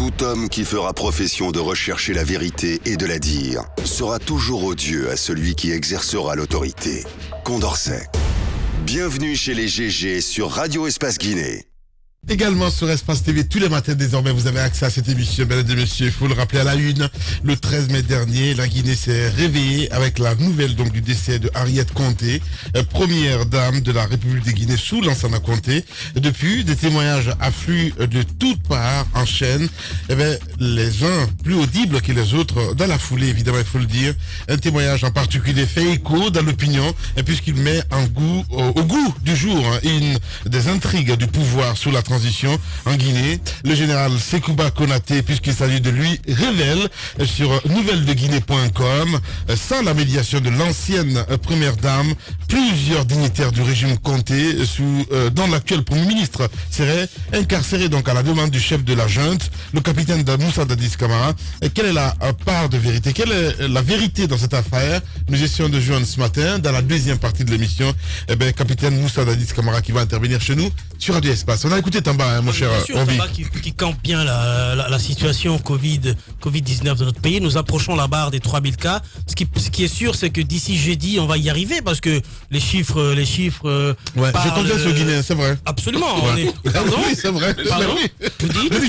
Tout homme qui fera profession de rechercher la vérité et de la dire sera toujours odieux à celui qui exercera l'autorité. Condorcet. Bienvenue chez les GG sur Radio Espace Guinée. Également sur Espace TV, tous les matins désormais, vous avez accès à cette émission. Mesdames et messieurs, il faut le rappeler à la une. Le 13 mai dernier, la Guinée s'est réveillée avec la nouvelle donc du décès de Harriet Conté, première dame de la République de Guinée sous Lansana Conté. Depuis, des témoignages affluent de toutes parts en chaîne. Eh bien, les uns plus audibles que les autres dans la foulée, évidemment, il faut le dire. Un témoignage en particulier fait écho dans l'opinion, puisqu'il met au goût du jour une des intrigues du pouvoir sous la transition en Guinée. Le général Sekouba Konaté, puisqu'il s'agit de lui, révèle sur nouvelledeguinée.com, sans la médiation de l'ancienne première dame, plusieurs dignitaires du régime Conté dans l'actuel premier ministre seraient incarcérés donc à la demande du chef de la junte, le capitaine Moussa Dadis Camara. Quelle est la part de vérité? Quelle est la vérité dans cette affaire? Nous essayons de joindre ce matin, dans la deuxième partie de l'émission, capitaine Moussa Dadis Camara qui va intervenir chez nous sur Radio Espace. On a écouté Tamba, mon cher Roby. Tamba qui campe bien la situation Covid-19 de notre pays. Nous approchons la barre des 3000 cas. Ce qui est sûr, c'est que d'ici jeudi, on va y arriver parce que les chiffres. Ouais, j'ai confiance aux Guinéens, c'est vrai. Absolument. Ouais. Oui, c'est vrai.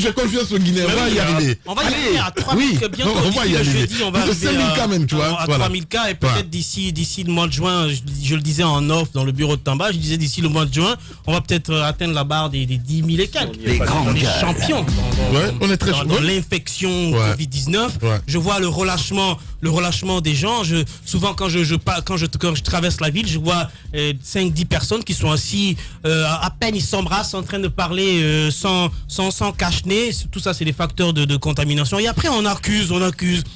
J'ai confiance aux Guinéens. On va y arriver. On va y arriver à 3000 cas bientôt. On va y arriver. Jeudi, on va arriver 5000 cas même, tu vois. À 3000 cas et peut-être d'ici le mois de juin, je le disais en off dans le bureau de Tamba, je disais d'ici le mois de juin, on va peut-être atteindre la barre des 10 000 et quelques. Les champions on est très dans l'infection Covid-19. Ouais. Je vois le relâchement des gens. Souvent quand je traverse la ville, je vois 5-10 personnes qui sont assis à peine ils s'embrassent en train de parler sans cache-nez. Tout ça c'est des facteurs de contamination. Et après on accuse.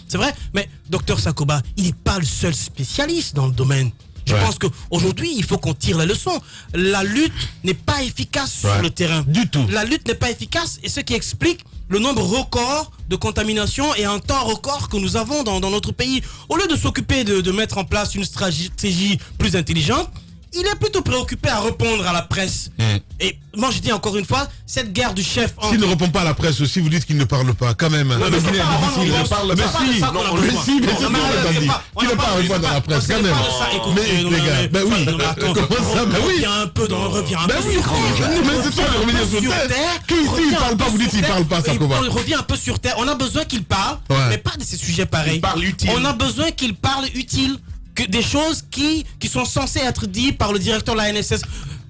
C'est vrai, mais docteur Sakoba, il n'est pas le seul spécialiste dans le domaine. Je pense qu'aujourd'hui, il faut qu'on tire la leçon. La lutte n'est pas efficace sur le terrain. Du tout. La lutte n'est pas efficace et ce qui explique le nombre record de contamination et un temps record que nous avons dans notre pays. Au lieu de s'occuper de mettre en place une stratégie plus intelligente, il est plutôt préoccupé à répondre à la presse. Et moi je dis encore une fois, cette guerre du chef... S'il ne répond pas à la presse aussi, vous dites qu'il ne parle pas, quand même. Le Guinéen est difficile, il parle pas. Mais si, mais c'est qu'il ne pas répondre à la presse, quand même. Mais les gars, ben oui. Comment ça, ben oui. On revient un peu mais c'est toi de revenir sur terre. Qui ici, il parle pas, vous dites qu'il parle pas, ça comment? On revient un peu sur terre. On a besoin qu'il parle, mais pas de ces sujets pareils. On a besoin qu'il parle utile. Que des choses qui sont censées être dites par le directeur de la NSS.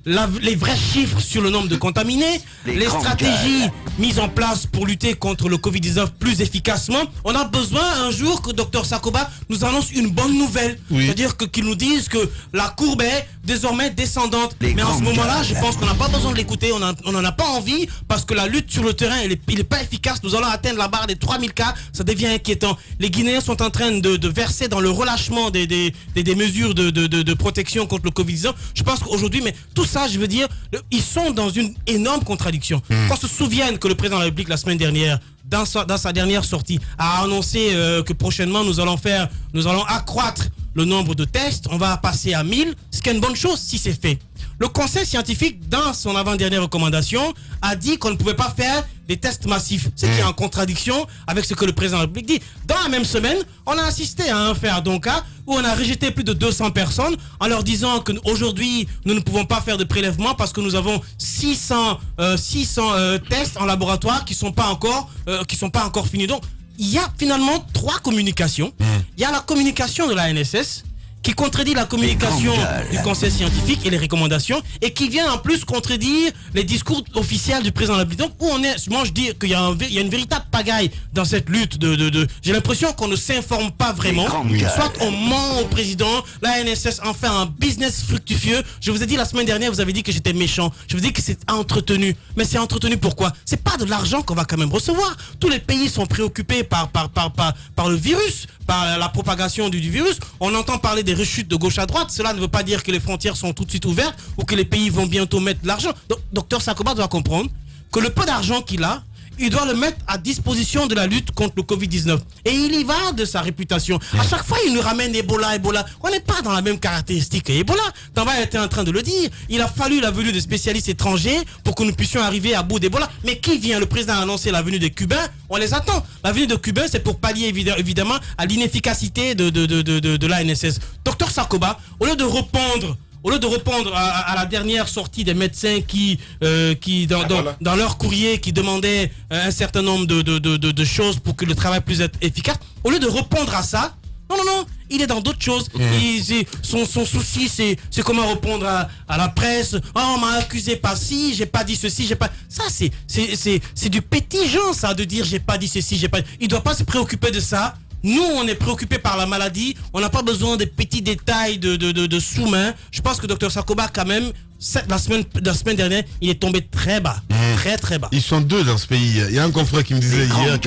Les vrais chiffres sur le nombre de contaminés, les stratégies mises en place pour lutter contre le Covid-19 plus efficacement. On a besoin un jour que Dr Sakoba nous annonce une bonne nouvelle. C'est-à-dire qu'il nous dise que la courbe est désormais descendante. Mais en ce moment-là, je pense qu'on n'a pas besoin de l'écouter. On n'en a pas envie parce que la lutte sur le terrain, il est pas efficace. Nous allons atteindre la barre des 3000 cas. Ça devient inquiétant. Les Guinéens sont en train de verser dans le relâchement des mesures de protection contre le Covid-19. Je pense qu'aujourd'hui, mais tout ça, je veux dire, ils sont dans une énorme contradiction. Qu'on se souvienne que le président de la République, la semaine dernière, dans sa dernière sortie, a annoncé que prochainement, nous allons accroître le nombre de tests. On va passer à 1000, ce qui est une bonne chose si c'est fait. Le conseil scientifique, dans son avant-dernière recommandation, a dit qu'on ne pouvait pas faire des tests massifs, ce qui est en contradiction avec ce que le président de la République dit. Dans la même semaine, on a assisté à un fait à Donka où on a rejeté plus de 200 personnes en leur disant qu'aujourd'hui, nous ne pouvons pas faire de prélèvement parce que nous avons 600 tests en laboratoire qui sont pas encore finis. Donc, il y a finalement 3 communications. Il y a la communication de la NSS qui contredit la communication du conseil scientifique et les recommandations et qui vient en plus contredire les discours officiels du président de la République. Donc où on est, moi je dis qu'il y a une véritable pagaille dans cette lutte j'ai l'impression qu'on ne s'informe pas vraiment. Soit on ment au président, la NSS en fait un business fructueux. Je vous ai dit la semaine dernière, vous avez dit que j'étais méchant. Je vous ai dit que c'est entretenu. Mais c'est entretenu pourquoi? C'est pas de l'argent qu'on va quand même recevoir. Tous les pays sont préoccupés par le virus, par la propagation du virus. On entend parler des rechutes de gauche à droite. Cela ne veut pas dire que les frontières sont tout de suite ouvertes ou que les pays vont bientôt mettre de l'argent. Donc, Dr Sakoba doit comprendre que le peu d'argent qu'il a, il doit le mettre à disposition de la lutte contre le Covid-19. Et il y va de sa réputation. À chaque fois, il nous ramène Ebola. On n'est pas dans la même caractéristique que Ebola. Tamba était en train de le dire. Il a fallu la venue de spécialistes étrangers pour que nous puissions arriver à bout d'Ebola. Mais qui vient? Le président a annoncé la venue des Cubains. On les attend. La venue des Cubains, c'est pour pallier évidemment à l'inefficacité de l'ANSS. Docteur Sakoba, au lieu de répondre à la dernière sortie des médecins qui dans leur courrier, qui demandaient un certain nombre de choses pour que le travail puisse être efficace, au lieu de répondre à ça, non, il est dans d'autres choses. Son souci, c'est comment répondre à la presse. Oh, on m'a accusé par ci, j'ai pas dit ceci, j'ai pas... Ça, c'est du petit genre, ça, de dire j'ai pas dit ceci, j'ai pas... Il doit pas se préoccuper de ça. Nous, on est préoccupés par la maladie. On n'a pas besoin des petits détails de sous-main. Je pense que Dr Sakoba, quand même, la semaine dernière, il est tombé très bas. Très bas. Ils sont deux dans ce pays. Il y a un confrère qui me disait hier,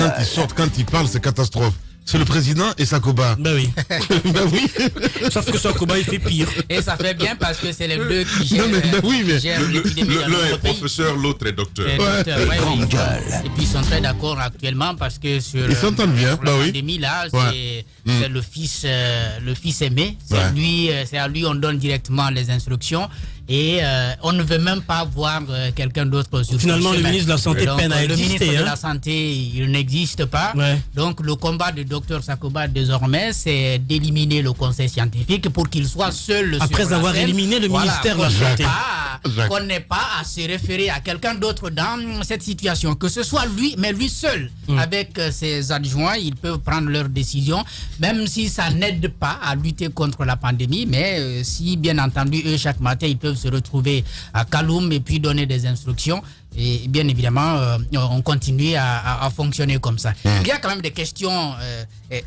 quand ils parlent, c'est catastrophe. C'est le président et Sakoba. Ben oui. Ben oui. Sauf que Sakoba, il fait pire. Et ça fait bien parce que c'est les deux qui gèrent, l'épidémie dans l'un est notre pays. professeur, l'autre est docteur. Et puis ils sont très d'accord actuellement parce que sur ils s'entendent bien. la pandémie là, c'est le fils aimé. C'est à lui on donne directement les instructions. Et on ne veut même pas voir quelqu'un d'autre sur finalement, le ministre de la Santé peine à exister. Le ministre de la Santé, il n'existe pas. Ouais. Donc, le combat de Dr Sakoba, désormais, c'est d'éliminer le conseil scientifique pour qu'il soit seul. Après avoir éliminé le ministère de la Santé. Qu'on n'ait pas à se référer à quelqu'un d'autre dans cette situation. Que ce soit lui, mais lui seul. Avec ses adjoints, ils peuvent prendre leurs décisions, même si ça n'aide pas à lutter contre la pandémie. Mais si, bien entendu, eux, chaque matin, ils peuvent se retrouver à Kaloum et puis donner des instructions. Et bien évidemment, on continue à fonctionner comme ça. Il y a quand même des questions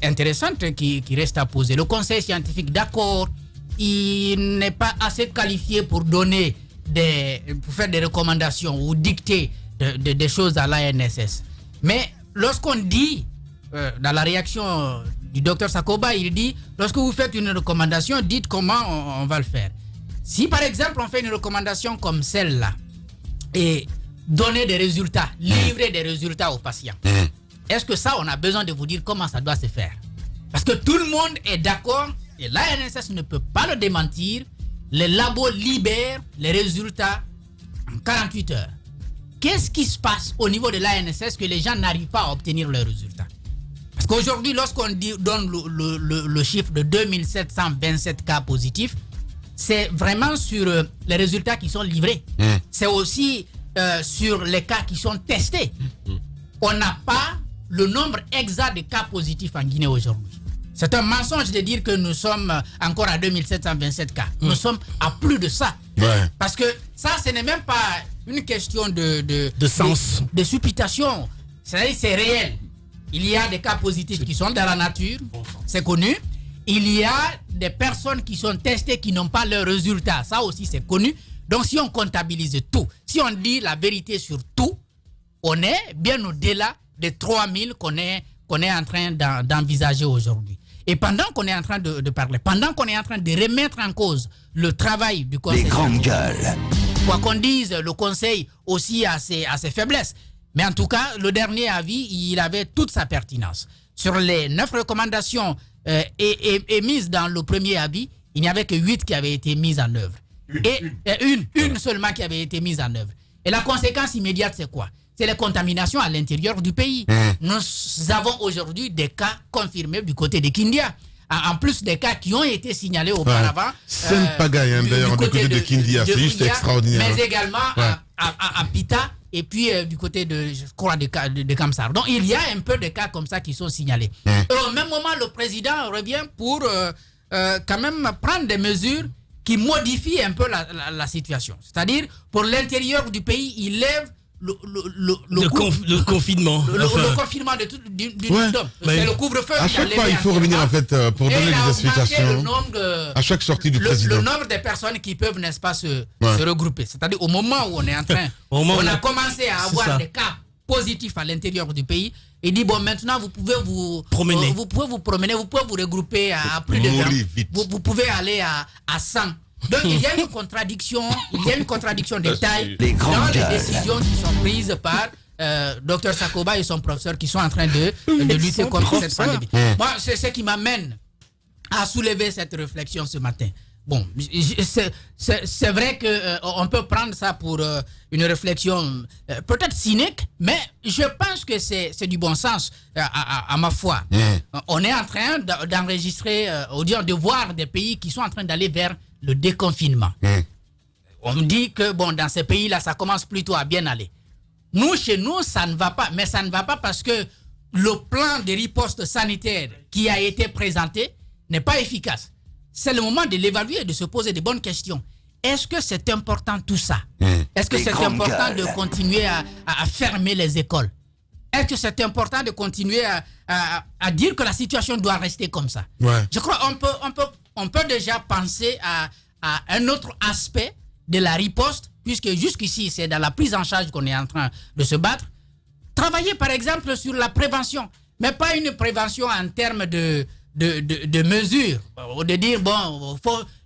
intéressantes qui restent à poser. Le conseil scientifique, d'accord, il n'est pas assez qualifié pour donner pour faire des recommandations ou dicter des choses à l'ANSS. Mais lorsqu'on dit, dans la réaction du docteur Sakoba, il dit, lorsque vous faites une recommandation, dites comment on va le faire. Si par exemple on fait une recommandation comme celle-là et donner des résultats, livrer des résultats aux patients, est-ce que ça, on a besoin de vous dire comment ça doit se faire? Parce que tout le monde est d'accord et l'ANSS ne peut pas le démentir. Les labos libèrent les résultats en 48 heures. Qu'est-ce qui se passe au niveau de l'ANSS que les gens n'arrivent pas à obtenir leurs résultats? Parce qu'aujourd'hui, lorsqu'on donne le chiffre de 2727 cas positifs, c'est vraiment sur les résultats qui sont livrés. C'est aussi sur les cas qui sont testés. On n'a pas le nombre exact de cas positifs en Guinée aujourd'hui. C'est un mensonge de dire que nous sommes encore à 2727 cas. Nous sommes à plus de ça. Parce que ça, ce n'est même pas une question de sens, de supputation. C'est-à-dire c'est réel. Il y a des cas positifs qui sont dans la nature, c'est connu. Il y a des personnes qui sont testées qui n'ont pas leurs résultats. Ça aussi, c'est connu. Donc, si on comptabilise tout, si on dit la vérité sur tout, on est bien au-delà des 3000 qu'on est en train d'envisager aujourd'hui. Et pendant qu'on est en train de parler, pendant qu'on est en train de remettre en cause le travail du Conseil... Les grandes gueules. Quoi qu'on dise, le Conseil aussi a ses faiblesses. Mais en tout cas, le dernier avis, il avait toute sa pertinence. Sur les 9 recommandations émises dans le premier avis, il n'y avait que 8 qui avaient été mises en œuvre. Une seulement qui avait été mise en œuvre. Et la conséquence immédiate, c'est quoi? C'est les contaminations à l'intérieur du pays. Nous avons aujourd'hui des cas confirmés du côté de Kindia. En plus des cas qui ont été signalés auparavant. C'est une pagaille, d'ailleurs, du côté de Kindia. C'est juste extraordinaire. Mais également à Pita et puis du côté de, je crois, de Kamsar. Donc il y a un peu de cas comme ça qui sont signalés. Et au même moment, le président revient pour quand même prendre des mesures qui modifient un peu la situation. C'est-à-dire, pour l'intérieur du pays, il lève le confinement. Le confinement d'une dame. C'est le couvre-feu. À chaque fois, il faut revenir en fait pour donner des explications. À chaque sortie du président. Le nombre de personnes qui peuvent, n'est-ce pas, se regrouper. C'est-à-dire, au moment où on est en train, on a commencé à avoir des cas positifs à l'intérieur du pays. Il dit, bon, maintenant, vous pouvez vous promener. Vous pouvez vous regrouper à plus de 20. Vous pouvez aller à 100. Donc il y a une contradiction de taille dans les décisions qui sont prises par Dr Sakoba et son professeur qui sont en train de lutter contre cette pandémie. Moi, c'est ce qui m'amène à soulever cette réflexion ce matin. Bon, c'est vrai qu'on peut prendre ça pour une réflexion peut-être cynique, mais je pense que c'est du bon sens à ma foi. On est en train d'enregistrer, de voir des pays qui sont en train d'aller vers le déconfinement. On me dit que dans ces pays-là, ça commence plutôt à bien aller. Nous, chez nous, ça ne va pas. Mais ça ne va pas parce que le plan de riposte sanitaire qui a été présenté n'est pas efficace. C'est le moment de l'évaluer et de se poser de bonnes questions. Est-ce que c'est important tout ça? Est-ce que c'est important de continuer à fermer les écoles? Est-ce que c'est important de continuer à dire que la situation doit rester comme ça? Je crois qu'on peut déjà penser à un autre aspect de la riposte, puisque jusqu'ici, c'est dans la prise en charge qu'on est en train de se battre. Travailler, par exemple, sur la prévention, mais pas une prévention en termes de mesures, de dire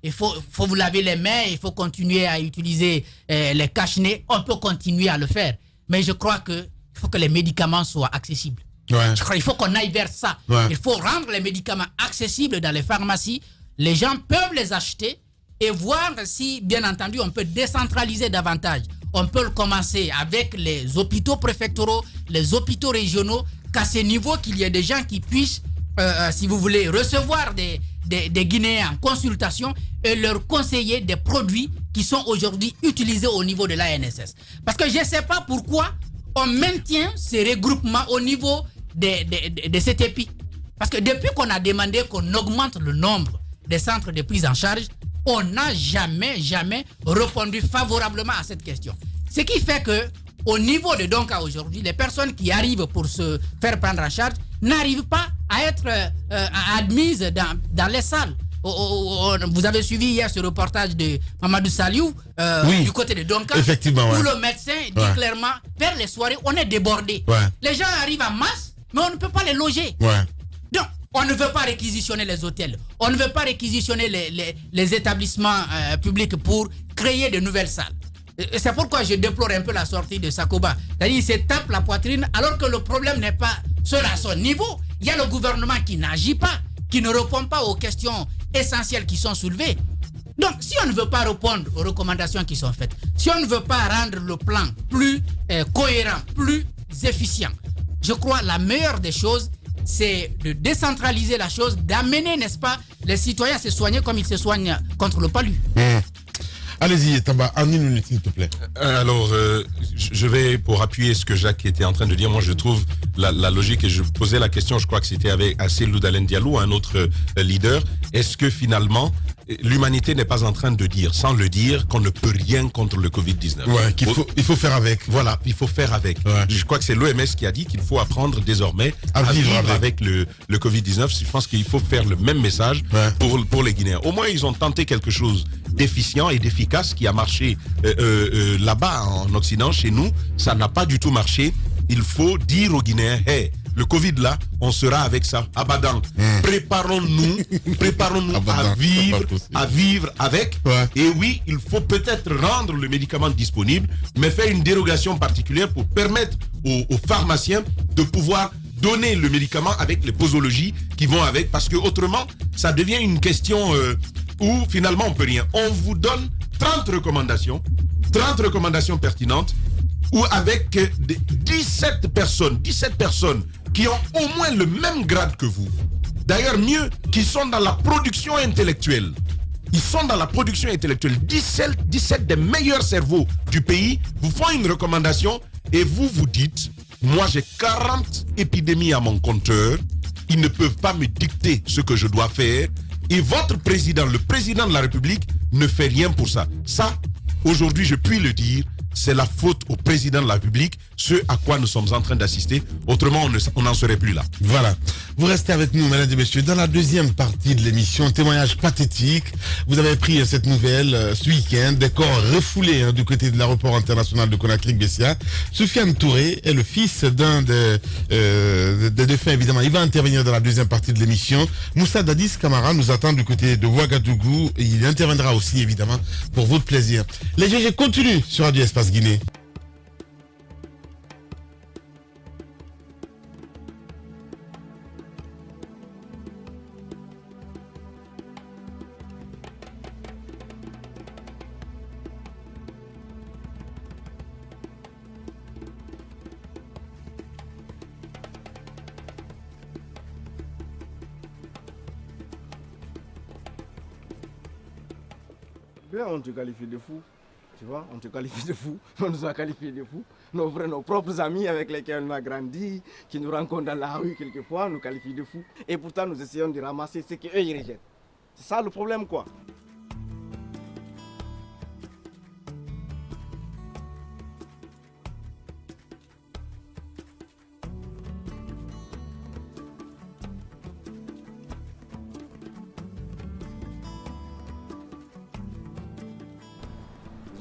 il faut vous laver les mains, il faut continuer à utiliser les cache-nez. On peut continuer à le faire, mais je crois qu'il faut que les médicaments soient accessibles. Je crois qu'il faut qu'on aille vers ça. Il faut rendre les médicaments accessibles dans les pharmacies. Les gens peuvent les acheter et voir si, bien entendu, on peut décentraliser davantage. On peut le commencer avec les hôpitaux préfectoraux, les hôpitaux régionaux, qu'à ce niveau qu'il y ait des gens qui puissent, si vous voulez, recevoir des Guinéens en consultation et leur conseiller des produits qui sont aujourd'hui utilisés au niveau de l'ANSS. Parce que je ne sais pas pourquoi on maintient ces regroupements au niveau de cet épi. Parce que depuis qu'on a demandé qu'on augmente le nombre des centres de prise en charge, on n'a jamais répondu favorablement à cette question. Ce qui fait que au niveau de Donka aujourd'hui, les personnes qui arrivent pour se faire prendre en charge n'arrivent pas à être admises dans les salles. Vous avez suivi hier ce reportage de Mamadou Saliou du côté de Donka, où le médecin dit clairement, vers les soirées, on est débordé. Les gens arrivent en masse, mais on ne peut pas les loger. Donc, on ne veut pas réquisitionner les hôtels. On ne veut pas réquisitionner les établissements publics pour créer de nouvelles salles. C'est pourquoi je déplore un peu la sortie de Sakoba. C'est-à-dire qu'il se tape la poitrine alors que le problème n'est pas seul à son niveau. Il y a le gouvernement qui n'agit pas, qui ne répond pas aux questions essentielles qui sont soulevées. Donc, si on ne veut pas répondre aux recommandations qui sont faites, si on ne veut pas rendre le plan plus cohérent, plus efficient, je crois la meilleure des choses, c'est de décentraliser la chose, d'amener, n'est-ce pas, les citoyens à se soigner comme ils se soignent contre le palu. Allez-y, Tamba, en une minute, s'il te plaît. Alors, je vais, pour appuyer ce que Jacques était en train de dire, moi je trouve la logique, et je posais la question, je crois que c'était avec Asselou Dalen Diallo, un autre leader, est-ce que finalement, l'humanité n'est pas en train de dire, sans le dire, qu'on ne peut rien contre le Covid-19. Il faut faire avec. Voilà, il faut faire avec. Je crois que c'est l'OMS qui a dit qu'il faut apprendre désormais à vivre avec le Covid-19. Je pense qu'il faut faire le même message pour les Guinéens. Au moins, ils ont tenté quelque chose d'efficient et d'efficace qui a marché là-bas en Occident. Chez nous, ça n'a pas du tout marché. Il faut dire aux Guinéens, hey, le Covid là, on sera avec ça. Abadan. Préparons-nous à vivre avec. Et oui, il faut peut-être rendre le médicament disponible, mais faire une dérogation particulière pour permettre aux pharmaciens de pouvoir donner le médicament avec les posologies qui vont avec, parce que autrement, ça devient une question où finalement on peut rien. On vous donne 30 recommandations pertinentes, ou avec 17 personnes qui ont au moins le même grade que vous. D'ailleurs, mieux, qui sont dans la production intellectuelle. Ils sont dans la production intellectuelle. 17 des meilleurs cerveaux du pays vous font une recommandation et vous vous dites, moi j'ai 40 épidémies à mon compteur, ils ne peuvent pas me dicter ce que je dois faire. Et votre président, le président de la République, ne fait rien pour ça. Ça, aujourd'hui, je puis le dire, c'est la faute au président de la République, ce à quoi nous sommes en train d'assister. Autrement, on n'en serait plus là. Voilà. Vous restez avec nous, mesdames et messieurs. Dans la deuxième partie de l'émission, témoignage pathétique. Vous avez pris cette nouvelle ce week-end. Des corps refoulés du côté de l'aéroport international de Conakry-Bessia. Soufiane Touré est le fils d'un des défunts, évidemment. Il va intervenir dans la deuxième partie de l'émission. Moussa Dadis Camara nous attend du côté de Ouagadougou. Et il interviendra aussi, évidemment, pour votre plaisir. Les GG continuent sur Radio Espace Guinée. Bien, on te qualifie de fou. Tu vois, on te qualifie de fou. On nous a qualifiés de fou. Nos propres amis avec lesquels on a grandi, qui nous rencontrent dans la rue quelquefois, nous qualifient de fou. Et pourtant, nous essayons de ramasser ce qu'eux, ils rejettent. C'est ça le problème, quoi.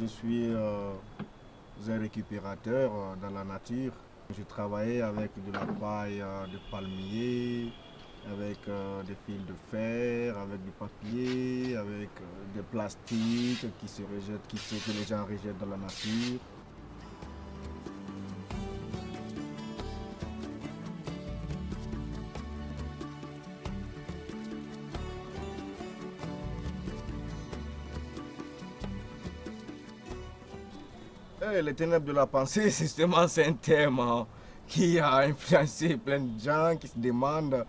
Je suis un récupérateur dans la nature. Je travaillais avec de la paille de palmier, avec des fils de fer, avec du papier, avec des plastiques que les gens rejettent dans la nature. Les ténèbres de la pensée, justement, c'est un thème qui a influencé plein de gens qui se demandent.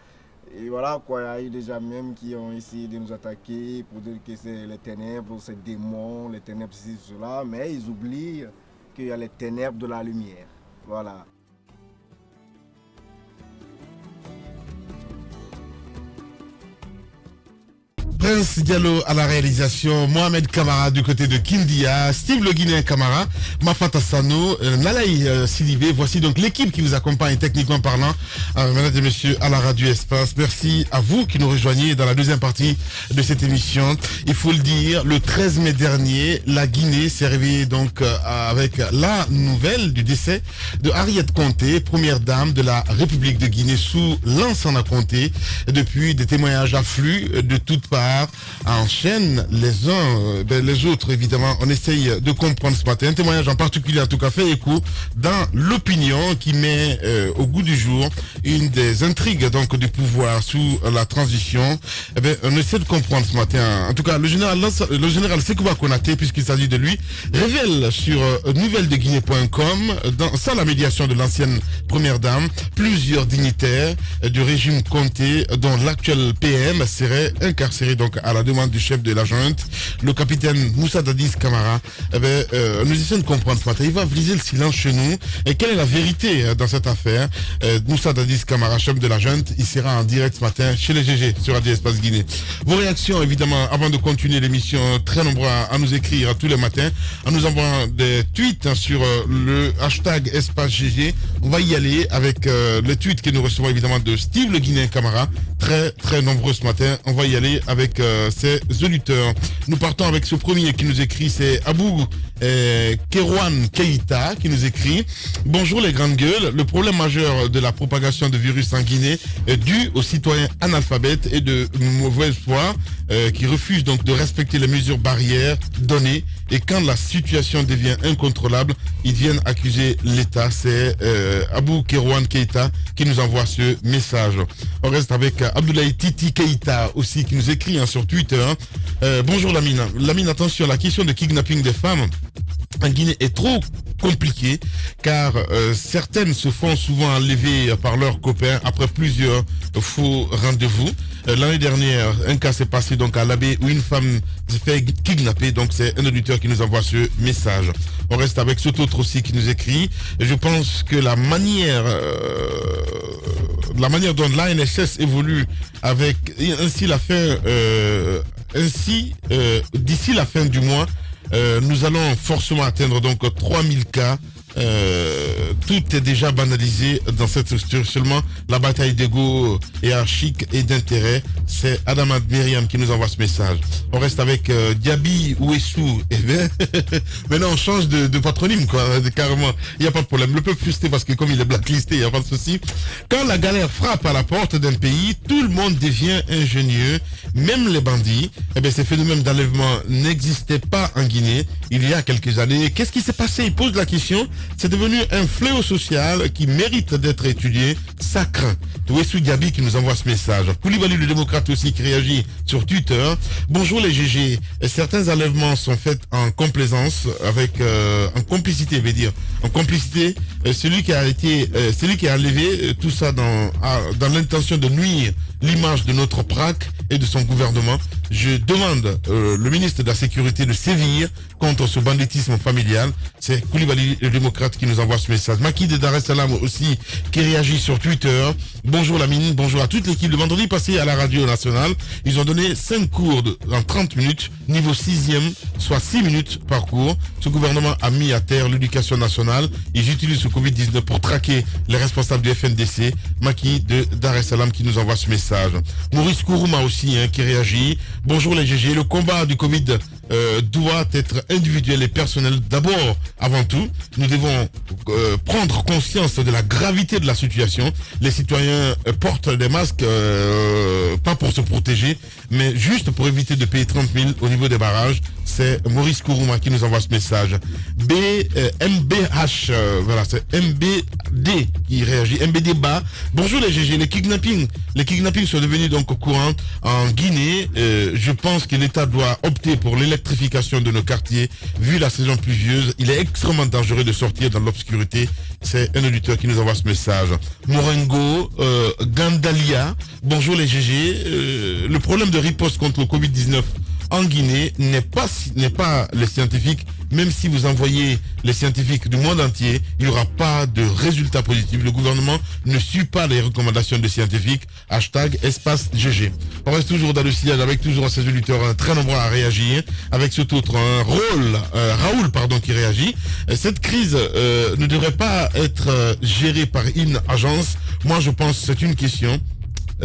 Et voilà quoi, il y a eu des gens même qui ont essayé de nous attaquer pour dire que c'est les ténèbres, c'est des démons, les ténèbres, ceci, cela. Mais ils oublient qu'il y a les ténèbres de la lumière. Voilà. Prince Diallo à la réalisation, Mohamed Kamara du côté de Kindia, Steve le Guinéen Kamara, Mafata Sano, Nalaï Sidibé. Voici donc l'équipe qui vous accompagne techniquement parlant. Mesdames et messieurs, à la Radio Espace, merci à vous qui nous rejoignez dans la deuxième partie de cette émission. Il faut le dire, le 13 mai dernier, la Guinée s'est réveillée donc avec la nouvelle du décès de Harriet Conté, première dame de la République de Guinée sous Lansana Conté. Depuis, des témoignages affluent de toutes parts, enchaînent les uns les autres. Évidemment, on essaye de comprendre ce matin. Un témoignage en particulier, en tout cas, fait écho dans l'opinion qui met au goût du jour une des intrigues donc du pouvoir sous la transition. On essaie de comprendre ce matin. En tout cas, le général Sekouba Konaté, puisqu'il s'agit de lui, révèle sur nouvelledeguinée.com, sans la médiation de l'ancienne première dame, plusieurs dignitaires du régime Conté, dont l'actuel PM serait incarcéré donc à la demande du chef de la junte, le capitaine Moussa Dadis Camara. Nous essayons de comprendre ce matin. Il va briser le silence chez nous. Et quelle est la vérité dans cette affaire? Moussa Dadis Camara, chef de la junte, il sera en direct ce matin chez les GG sur Radio Espace Guinée. Vos réactions, évidemment, avant de continuer l'émission, très nombreux à nous écrire tous les matins, en nous envoyant des tweets sur le hashtag Espace GG. On va y aller avec les tweets que nous recevons évidemment de Steve le Guinéen Camara, très nombreux ce matin. On va y aller avec ses auditeurs. Nous partons avec ce premier qui nous écrit, c'est Abou Kerouan Keïta qui nous écrit: bonjour les grandes gueules, le problème majeur de la propagation de virus en Guinée est dû aux citoyens analphabètes et de mauvaise foi qui refusent donc de respecter les mesures barrières données, et quand la situation devient incontrôlable, ils viennent accuser l'État. C'est Abou Kerouan Keïta qui nous envoie ce message. On reste avec Abdoulaye Titi Keïta aussi qui nous écrit sur Twitter. Bonjour Lamine. Lamine, attention, la question de kidnapping des femmes en Guinée est trop compliquée car certaines se font souvent enlever par leurs copains après plusieurs faux rendez-vous. L'année dernière, un cas s'est passé donc à l'Abbé où une femme s'est fait kidnapper. Donc c'est un auditeur qui nous envoie ce message. On reste avec cet autre aussi qui nous écrit: je pense que la manière dont l'ANSS évolue avec ainsi d'ici la fin du mois, nous allons forcément atteindre donc 3000 cas. Tout est déjà banalisé dans cette structure. Seulement la bataille d'ego hiérarchique et d'intérêt. C'est Adama Myriam qui nous envoie ce message. On reste avec Diaby Ouessou. Eh bien, maintenant on change de patronyme quoi, carrément. Il n'y a pas de problème. Le peuple frustré parce que comme il est blacklisté, il n'y a pas de souci. Quand la galère frappe à la porte d'un pays, tout le monde devient ingénieux, même les bandits. Eh bien, ces phénomènes d'enlèvement n'existaient pas en Guinée il y a quelques années. Qu'est-ce qui s'est passé? Il pose la question. C'est devenu un fléau social qui mérite d'être étudié. Ça craint. Ouessou Diaby qui nous envoie ce message. Koulibaly le démocrate aussi qui réagit sur Twitter. Bonjour les GG. Certains enlèvements sont faits en complaisance avec en complicité, je vais dire. En complicité, celui qui a enlevé tout ça dans l'intention de nuire l'image de notre PRAC et de son gouvernement. Je demande le ministre de la Sécurité de sévir contre ce banditisme familial. C'est Koulibaly, le démocrate, qui nous envoie ce message. Maki de Dar es Salaam aussi, qui réagit sur Twitter. Bonjour Lamine, bonjour à toute l'équipe. Le vendredi passé à la radio nationale, ils ont donné 5 cours en 30 minutes, niveau 6e, soit 6 minutes par cours. Ce gouvernement a mis à terre l'éducation nationale. Ils utilisent le Covid-19 pour traquer les responsables du FNDC. Maki de Dar es Salaam qui nous envoie ce message. Maurice Kourouma aussi, qui réagit. Bonjour les GG, le combat du Covid doit être individuel et personnel d'abord, avant tout. Nous devons prendre conscience de la gravité de la situation. Les citoyens portent des masques pas pour se protéger, mais juste pour éviter de payer 30 000 au niveau des barrages. C'est Maurice Kourouma qui nous envoie ce message. MBH, voilà, c'est MBD qui réagit. MBD bas. Bonjour les GG, les kidnappings sont devenus donc courants en Guinée. Je pense que l'État doit opter pour l'électrification de nos quartiers. Vu la saison pluvieuse, il est extrêmement dangereux de sortir dans l'obscurité. C'est un auditeur qui nous envoie ce message. Morengo, Gandalia. Bonjour les GG. Le problème de riposte contre le Covid-19 en Guinée n'est pas les scientifiques. Même si vous envoyez les scientifiques du monde entier, il n'y aura pas de résultats positifs. Le gouvernement ne suit pas les recommandations des scientifiques. #espace GG. On reste toujours dans le sillage avec toujours ces auditeurs très nombreux à réagir. Avec cet autre Raoul qui réagit. Cette crise ne devrait pas être gérée par une agence. Moi je pense que c'est une question.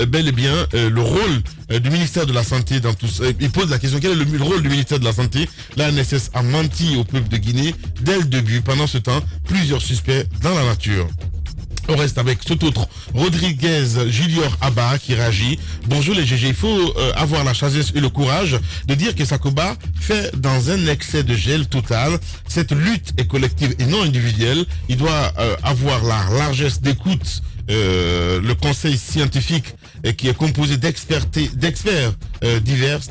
Bel et bien le rôle du ministère de la Santé dans tout ça. Il pose la question, quel est le rôle du ministère de la Santé? L'ANSS a menti au peuple de Guinée dès le début. Pendant ce temps, plusieurs suspects dans la nature. On reste avec cet autre Rodriguez Junior Abba qui réagit. Bonjour les GG, il faut avoir la sagesse et le courage de dire que Sakoba fait dans un excès de gel total. Cette lutte est collective et non individuelle. Il doit avoir la largesse d'écoute. Le conseil scientifique qui est composé d'expertises diverses.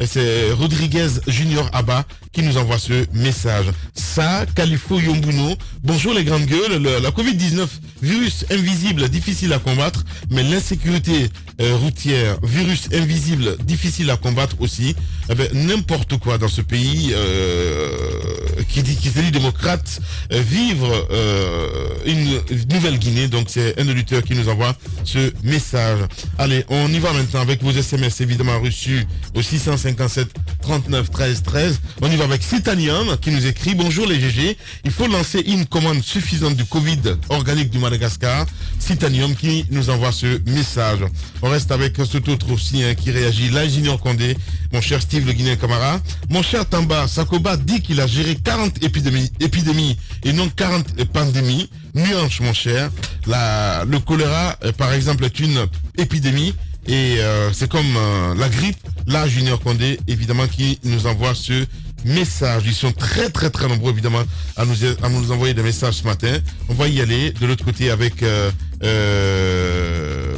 C'est Rodriguez Junior Abba qui nous envoie ce message. Ça, Califo Yombuno. Bonjour les grandes gueules. La Covid-19, virus invisible, difficile à combattre, mais l'insécurité routière, virus invisible, difficile à combattre aussi. N'importe quoi dans ce pays qui se dit démocrate, vivre une nouvelle Guinée. Donc c'est un auditeur qui nous envoie ce message. Allez, on y va maintenant avec vos SMS évidemment reçus au 657 39 13 13. On y va avec Citanium qui nous écrit: bonjour les GG, il faut lancer une commande suffisante du Covid organique du Madagascar. Citanium qui nous envoie ce message. On reste avec cet autre aussi qui réagit. L'ingénieur Condé, mon cher Steve le Guinéen Camara. Mon cher Tamba, Sakoba dit qu'il a géré 40 épidémies et non 40 pandémies. Nuance mon cher. Le choléra par exemple est une épidémie. Et c'est comme la grippe. Là, Junior Condé, évidemment, qui nous envoie ce message. Ils sont très très très nombreux, évidemment, à nous envoyer des messages ce matin. On va y aller de l'autre côté avec...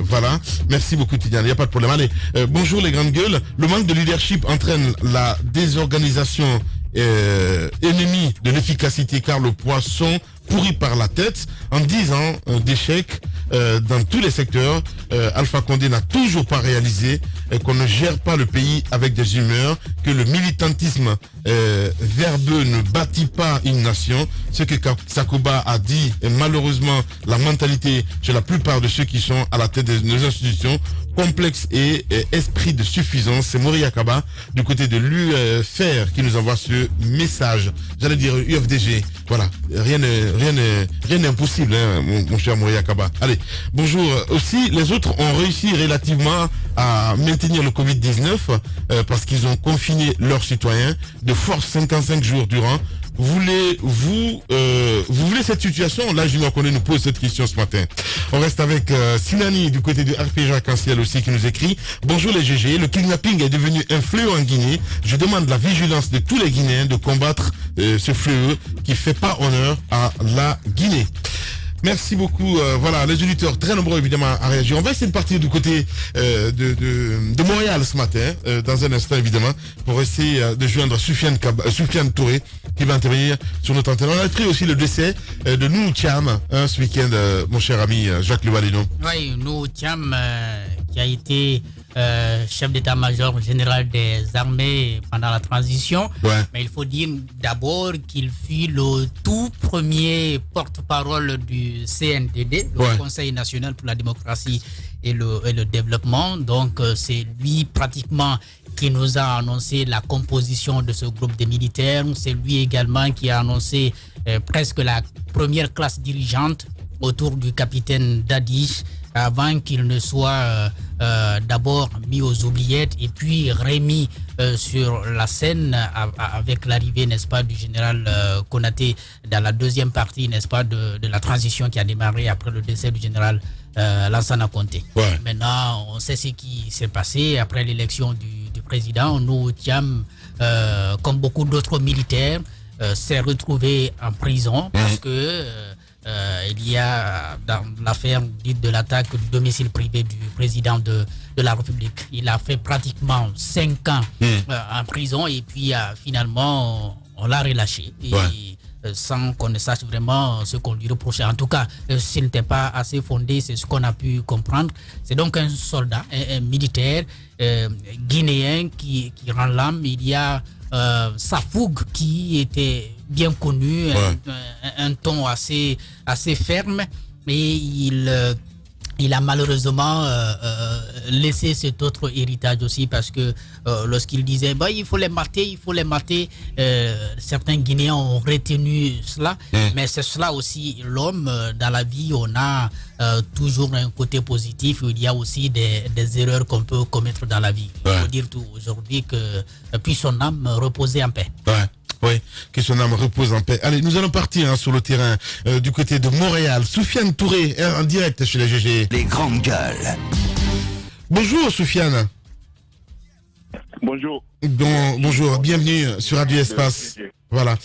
voilà. Merci beaucoup, Tidiane. Il n'y a pas de problème. Allez, bonjour les grandes gueules. Le manque de leadership entraîne la désorganisation ennemie de l'efficacité, car le poisson pourri par la tête. En 10 ans d'échec dans tous les secteurs, Alpha Condé n'a toujours pas réalisé qu'on ne gère pas le pays avec des humeurs, que le militantisme verbeux ne bâtit pas une nation. Ce que Sakoba a dit est malheureusement la mentalité chez la plupart de ceux qui sont à la tête de nos institutions. Complexe et esprit de suffisance. C'est Mori Akaba du côté de l'UFR qui nous envoie ce message. J'allais dire UFDG. Voilà. Rien n'est impossible, hein, mon cher Mori Akaba. Allez. Bonjour. Aussi, les autres ont réussi relativement à maintenir le Covid-19 parce qu'ils ont confiné leurs citoyens de force 55 jours durant. Vous voulez cette situation? Là, Junior Condé nous pose cette question ce matin. On reste avec Sinani du côté de RPG Arc-en-Ciel aussi qui nous écrit: bonjour les GG, le kidnapping est devenu un fléau en Guinée. Je demande la vigilance de tous les Guinéens de combattre ce fléau qui fait pas honneur à la Guinée. Merci beaucoup. Voilà, les auditeurs très nombreux évidemment à réagir. On va essayer de partir du côté de Montréal ce matin, dans un instant évidemment, pour essayer de joindre Soufiane Touré qui va intervenir sur notre antenne. On a pris aussi le décès de Nou Thiam ce week-end, mon cher ami Jacques Levalino. Oui, Nou Thiam qui a été chef d'état-major général des armées pendant la transition. Mais il faut dire d'abord qu'il fut le tout premier porte-parole du CNDD, le Conseil national pour la démocratie et le développement. Donc c'est lui pratiquement qui nous a annoncé la composition de ce groupe de militaires. C'est lui également qui a annoncé presque la première classe dirigeante autour du capitaine Dadi, avant qu'il ne soit d'abord mis aux oubliettes et puis remis sur la scène avec l'arrivée, n'est-ce pas, du général Konaté dans la deuxième partie, n'est-ce pas, de la transition qui a démarré après le décès du général Lansana Conté. Maintenant, on sait ce qui s'est passé après l'élection du président. Nous, Thiam, comme beaucoup d'autres militaires, s'est retrouvé en prison parce que il y a dans l'affaire dite de l'attaque du domicile privé du président de la République. Il a fait pratiquement 5 ans en prison et puis finalement on l'a relâché. Sans qu'on ne sache vraiment ce qu'on lui reprochait. En tout cas, ce n'était pas assez fondé, c'est ce qu'on a pu comprendre. C'est donc un soldat, un militaire guinéen qui rend l'âme. Il y a sa fougue qui était bien connue, un ton assez ferme, mais il a malheureusement laissé cet autre héritage aussi parce que lorsqu'il disait il faut les mater, certains Guinéens ont retenu cela, mais c'est cela aussi, l'homme dans la vie, on a toujours un côté positif, il y a aussi des erreurs qu'on peut commettre dans la vie. Il faut dire tout aujourd'hui que puisse son âme reposer en paix. Oui, que son âme repose en paix. Allez, nous allons partir sur le terrain du côté de Montréal. Soufiane Touré, en direct chez les GG. Les grandes gueules. Bonjour Soufiane. Bonjour. Bonjour, bienvenue sur Radio Espace. Voilà.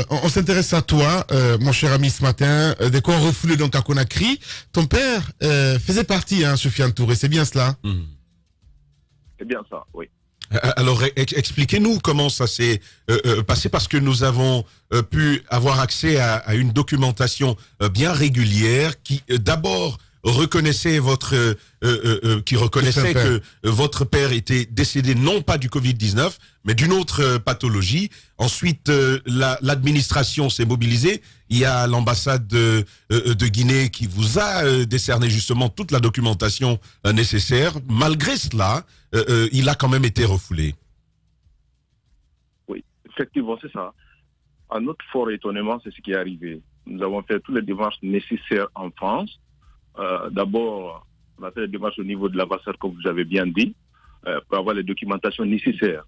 On s'intéresse à toi, mon cher ami, ce matin. Des corps refoulés donc à Conakry. Ton père faisait partie, Soufiane Touré, c'est bien cela? C'est bien ça, oui. Alors, expliquez-nous comment ça s'est passé, parce que nous avons pu avoir accès à une documentation bien régulière qui, d'abord, reconnaissait que votre père était décédé non pas du Covid-19, mais d'une autre pathologie. Ensuite, l'administration s'est mobilisée. Il y a l'ambassade de Guinée qui vous a décerné justement toute la documentation nécessaire. Malgré cela, il a quand même été refoulé. Oui, effectivement, c'est ça. À notre fort étonnement, c'est ce qui est arrivé. Nous avons fait toutes les démarches nécessaires en France. D'abord, on a fait les démarches au niveau de l'ambassade, comme vous avez bien dit, pour avoir les documentations nécessaires.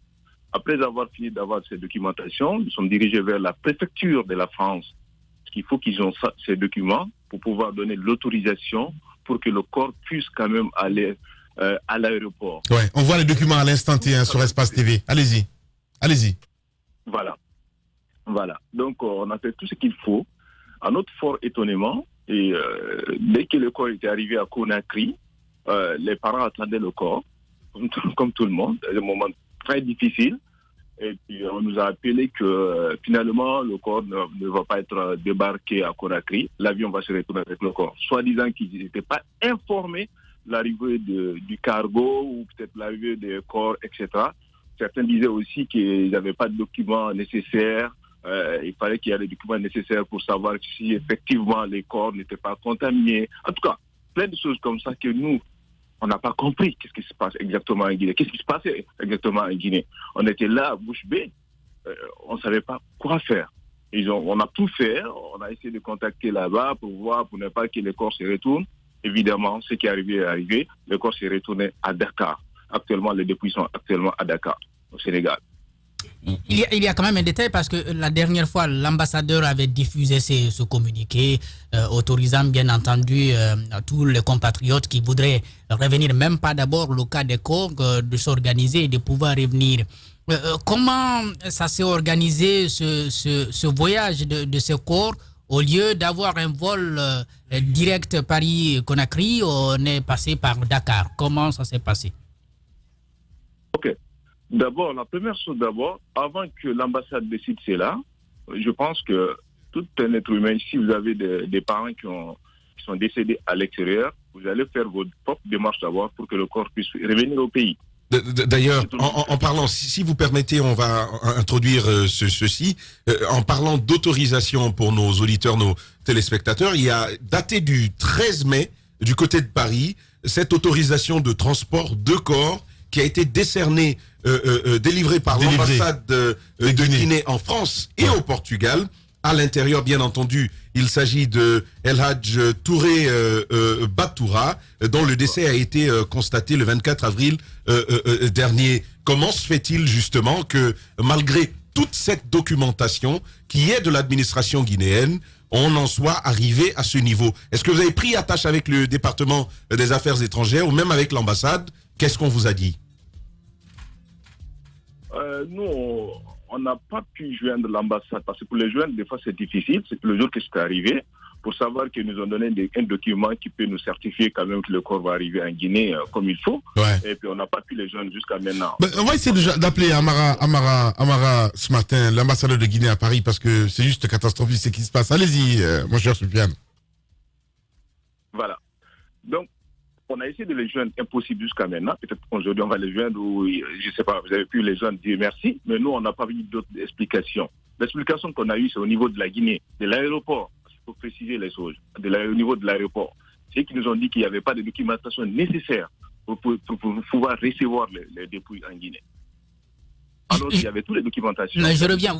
Après avoir fini d'avoir ces documentations, nous sommes dirigés vers la préfecture de la France. Parce qu'il faut qu'ils aient ces documents pour pouvoir donner l'autorisation pour que le corps puisse quand même aller à l'aéroport. Ouais, on voit les documents à l'instant T sur Espace TV. Allez-y. Voilà. Donc, on a fait tout ce qu'il faut. À notre fort étonnement, et dès que le corps était arrivé à Conakry, les parents attendaient le corps, comme tout le monde. C'est un moment très difficile. Et puis, on nous a appelé que finalement, le corps ne va pas être débarqué à Conakry. L'avion va se retourner avec le corps. Soi-disant qu'ils n'étaient pas informés de l'arrivée du cargo ou peut-être l'arrivée des corps, etc. Certains disaient aussi qu'ils n'avaient pas de documents nécessaires. Il fallait qu'il y ait les documents nécessaires pour savoir si effectivement les corps n'étaient pas contaminés. En tout cas, plein de choses comme ça que nous, on n'a pas compris qu'est-ce qui se passe exactement en Guinée. Qu'est-ce qui se passait exactement en Guinée? On était là, bouche bée, on ne savait pas quoi faire. On a tout fait, on a essayé de contacter là-bas pour voir, pour ne pas que les corps se retournent. Évidemment, ce qui est arrivé, le corps s'est retourné à Dakar. Actuellement, les dépouilles sont actuellement à Dakar, au Sénégal. Il y a quand même un détail parce que la dernière fois, l'ambassadeur avait diffusé ce communiqué autorisant bien entendu à tous les compatriotes qui voudraient revenir, même pas d'abord le cas des corps, de s'organiser et de pouvoir revenir. Comment ça s'est organisé ce voyage de ce corps? Au lieu d'avoir un vol direct Paris-Conakry, on est passé par Dakar. Comment ça s'est passé? Ok. D'abord, la première chose avant que l'ambassade décide cela, je pense que tout un être humain, si vous avez des parents qui sont décédés à l'extérieur, vous allez faire votre propre démarche d'abord pour que le corps puisse revenir au pays. D'ailleurs, en parlant, si vous permettez, on va introduire ceci. En parlant d'autorisation pour nos auditeurs, nos téléspectateurs, il y a daté du 13 mai, du côté de Paris, cette autorisation de transport de corps qui a été décernée, délivrée par l'ambassade de Guinée en France et au Portugal. À l'intérieur, bien entendu, il s'agit de El Hadj Touré Batoura, dont le décès a été constaté le 24 avril dernier. Comment se fait-il justement que, malgré toute cette documentation qui est de l'administration guinéenne, on en soit arrivé à ce niveau? Est-ce que vous avez pris attache avec le département des affaires étrangères ou même avec l'ambassade? Qu'est-ce qu'on vous a dit? Nous, on n'a pas pu joindre l'ambassade parce que pour les joindre, des fois, c'est difficile. C'est le jour que c'est arrivé, pour savoir qu'ils nous ont donné un document qui peut nous certifier quand même que le corps va arriver en Guinée comme il faut. Ouais. Et puis, on n'a pas pu les joindre jusqu'à maintenant. On va essayer d'appeler Amara ce matin, l'ambassadeur de Guinée à Paris, parce que c'est juste catastrophique ce qui se passe. Allez-y, mon cher Soufiane. Voilà. Donc, on a essayé de les joindre, impossible jusqu'à maintenant. Peut-être qu'aujourd'hui, on va les joindre ou, je ne sais pas, vous avez pu les joindre, dire merci. Mais nous, on n'a pas eu d'autres explications. L'explication qu'on a eue, c'est au niveau de la Guinée, de l'aéroport. Il faut préciser les choses. Au niveau de l'aéroport. C'est qu'ils nous ont dit qu'il n'y avait pas de documentation nécessaire pour pouvoir recevoir les dépouilles en Guinée. Alors qu'il y avait toutes les documentations. Je reviens.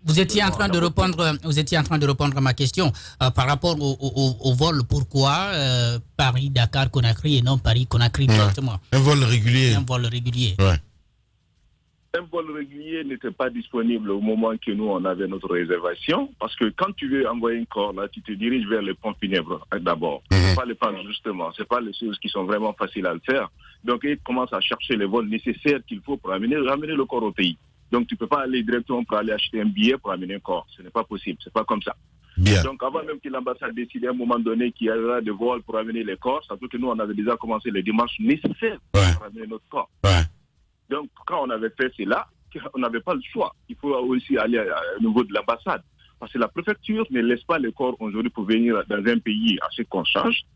Vous étiez en train de répondre à ma question par rapport au vol. Pourquoi Paris-Dakar-Conakry et non Paris-Conakry directement? Un vol régulier. Ouais. Un vol régulier n'était pas disponible au moment que nous on avait notre réservation, parce que quand tu veux envoyer un corps là, tu te diriges vers les pompes funèbres d'abord. C'est pas les pompes justement, c'est pas les choses qui sont vraiment faciles à le faire. Donc ils commencent à chercher les vols nécessaires qu'il faut pour ramener le corps au pays. Donc tu peux pas aller directement pour aller acheter un billet pour amener un corps, ce n'est pas possible, c'est pas comme ça. Bien. Donc avant même que l'ambassade décide à un moment donné qu'il y aura des vols pour amener les corps, surtout que nous on avait déjà commencé les démarches nécessaires pour ramener notre corps. Ouais. Donc, quand on avait fait cela, on n'avait pas le choix. Il faut aussi aller au niveau de l'ambassade. Parce que la préfecture ne laisse pas les corps aujourd'hui pour venir dans un pays à ce qu'on change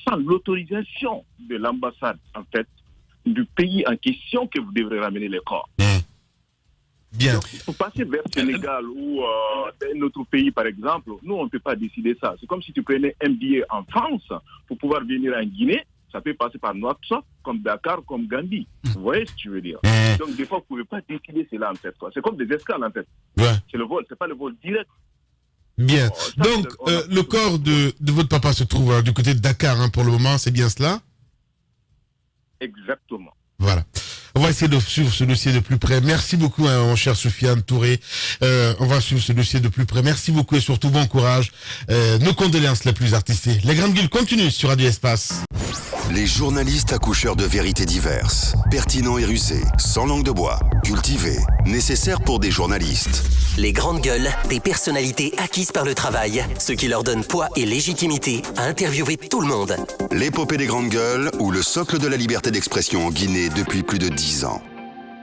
sans l'autorisation de l'ambassade, en fait, du pays en question que vous devrez ramener les corps. Bien. Donc, il faut passer vers le Sénégal ou un autre pays, par exemple. Nous, on ne peut pas décider ça. C'est comme si tu prenais un billet en France pour pouvoir venir en Guinée. Ça peut passer par Nouakchott, comme Dakar, comme Gambie. Vous voyez ce que je veux dire? Donc, des fois, vous ne pouvez pas décider cela, en fait. C'est comme des escales, en fait. Ouais. C'est le vol, c'est pas le vol direct. Bien. Donc, le corps de votre papa se trouve du côté de Dakar, pour le moment, c'est bien cela? Exactement. Voilà. On va essayer de suivre ce dossier de plus près. Merci beaucoup, mon cher Soufiane Touré. On va suivre ce dossier de plus près. Merci beaucoup et surtout bon courage. Nos condoléances les plus artistées. Les grandes gueules continuent sur Radio Espace. Les journalistes accoucheurs de vérités diverses, pertinents et rusés, sans langue de bois, cultivés, nécessaires pour des journalistes. Les grandes gueules, des personnalités acquises par le travail, ce qui leur donne poids et légitimité à interviewer tout le monde. L'épopée des grandes gueules ou le socle de la liberté d'expression en Guinée depuis plus de 10 ans.